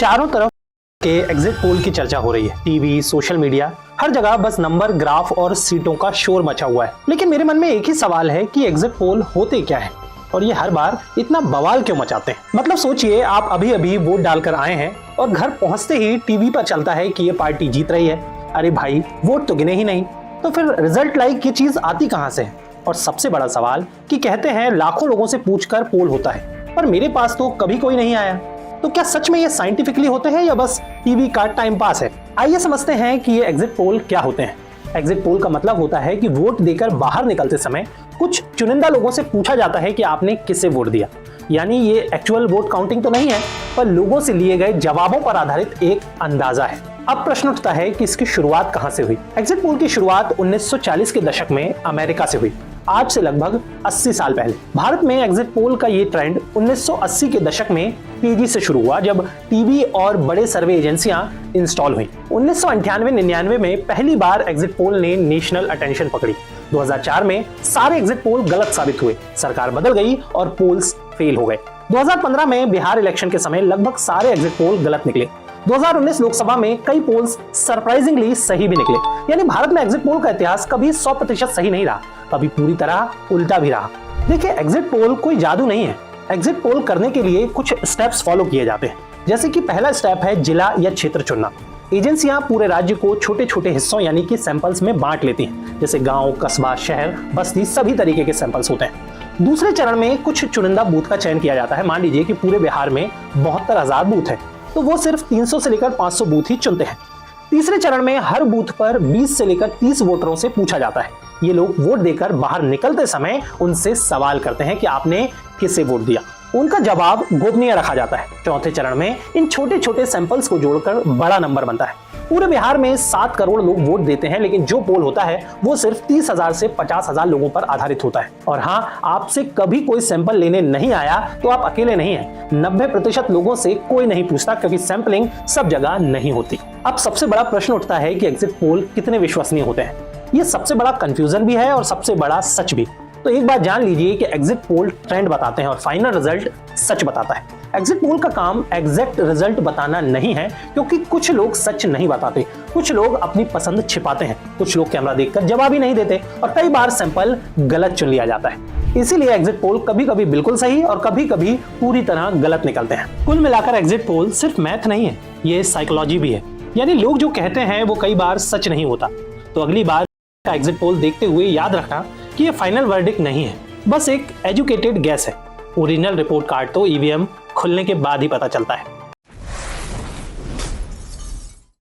चारों तरफ के एग्जिट पोल की चर्चा हो रही है। टीवी, सोशल मीडिया, हर जगह बस नंबर, ग्राफ और सीटों का शोर मचा हुआ है। लेकिन मेरे मन में एक ही सवाल है कि एग्जिट पोल होते क्या है और ये हर बार इतना बवाल क्यों मचाते हैं। मतलब सोचिए, आप अभी अभी वोट डालकर आए हैं और घर पहुंचते ही टीवी पर चलता है कि ये पार्टी जीत रही है। अरे भाई, वोट तो गिने ही नहीं, तो फिर रिजल्ट लाइक ये चीज आती कहां से है। और सबसे बड़ा सवाल कि कहते हैं लाखों लोगों से पूछकर पोल होता है, पर मेरे पास तो कभी कोई नहीं आया। तो क्या सच में ये साइंटिफिकली होते हैं या बस टीवी का टाइम पास है? आइए समझते हैं कि ये एग्जिट पोल क्या होते हैं। एग्जिट पोल का मतलब होता है कि वोट देकर बाहर निकलते समय कुछ चुनिंदा लोगों से पूछा जाता है कि आपने किसे वोट दिया। यानी ये एक्चुअल वोट काउंटिंग तो नहीं है, पर लोगों से लिए गए जवाबों पर आधारित एक अंदाजा है। अब प्रश्न उठता है कि इसकी शुरुआत कहां से हुई। एग्जिट पोल की शुरुआत 1940 के दशक में अमेरिका से हुई, आज से लगभग 80 साल पहले। भारत में एग्जिट पोल का ये ट्रेंड 1980 के दशक में तेजी से शुरू हुआ, जब टीवी और बड़े सर्वे एजेंसियां इंस्टॉल हुई। 1998-99 में पहली बार एग्जिट पोल ने नेशनल अटेंशन पकड़ी। 2004 में सारे एग्जिट पोल गलत साबित हुए, सरकार बदल गई और पोल्स फेल हो गए। 2015 में बिहार इलेक्शन के समय लगभग सारे एग्जिट पोल गलत निकले। 2019 लोकसभा में कई पोल्स सरप्राइजिंगली सही भी निकले। यानी भारत में एग्जिट पोल का इतिहास कभी 100% सही नहीं रहा, कभी पूरी तरह उल्टा भी रहा। देखिए, एग्जिट पोल कोई जादू नहीं है। एग्जिट पोल करने के लिए कुछ स्टेप्स फॉलो किए जाते हैं। जैसे कि पहला स्टेप है जिला या क्षेत्र चुनना। एजेंसियां पूरे राज्य को छोटे छोटे हिस्सों यानी कि सैंपल्स में बांट लेती हैं, जैसे गांव, कस्बा, शहर, बस्ती, सभी तरीके के सैंपल्स होते हैं। दूसरे चरण में कुछ चुनिंदा बूथ का चयन किया जाता है। मान लीजिए कि पूरे बिहार में 72,000 बूथ है, तो वो सिर्फ 300 से लेकर 500 बूथ ही चुनते हैं। तीसरे चरण में हर बूथ पर 20 से लेकर 30 वोटरों से पूछा जाता है। ये लोग वोट देकर बाहर निकलते समय उनसे सवाल करते हैं कि आपने किसे वोट दिया। उनका जवाब गोपनीय रखा जाता है। चौथे चरण में इन छोटे छोटे सैंपल्स को जोड़कर बड़ा नंबर बनता है। पूरे बिहार में 7 करोड़ लोग वोट देते हैं, लेकिन जो पोल होता है वो सिर्फ 30,000 से 50,000 लोगों पर आधारित होता है। और हाँ, आपसे कभी कोई सैंपल लेने नहीं आया तो आप अकेले नहीं हैं। 90% लोगों से कोई नहीं पूछता, क्योंकि सैंपलिंग सब जगह नहीं होती। अब सबसे बड़ा प्रश्न उठता है कि एग्जिट पोल कितने विश्वसनीय होते हैं। ये सबसे बड़ा कंफ्यूजन भी है और सबसे बड़ा सच भी। तो एक बात जान लीजिए कि एग्जिट पोल ट्रेंड बताते हैं और फाइनल रिजल्ट सच बताता है। एग्जिट पोल का काम एग्जैक्ट रिजल्ट बताना नहीं है, क्योंकि कुछ लोग सच नहीं बताते, कुछ लोग अपनी पसंद छिपाते हैं, कुछ लोग कैमरा देखकर जवाब ही नहीं देते और कई बार सैंपल गलत चुन लिया जाता है। इसीलिए एग्जिट पोल कभी कभी बिल्कुल सही और कभी कभी पूरी तरह गलत निकलते हैं। कुल मिलाकर एग्जिट पोल सिर्फ मैथ नहीं है, ये साइकोलॉजी भी है। यानी लोग जो कहते हैं वो कई बार सच नहीं होता। तो अगली बार का एग्जिट पोल देखते हुए याद रखना कि ये फाइनल वर्डिक्ट नहीं है, बस एक एजुकेटेड गैस है। ओरिजिनल रिपोर्ट कार्ड तो ईवीएम खुलने के बाद ही पता चलता है।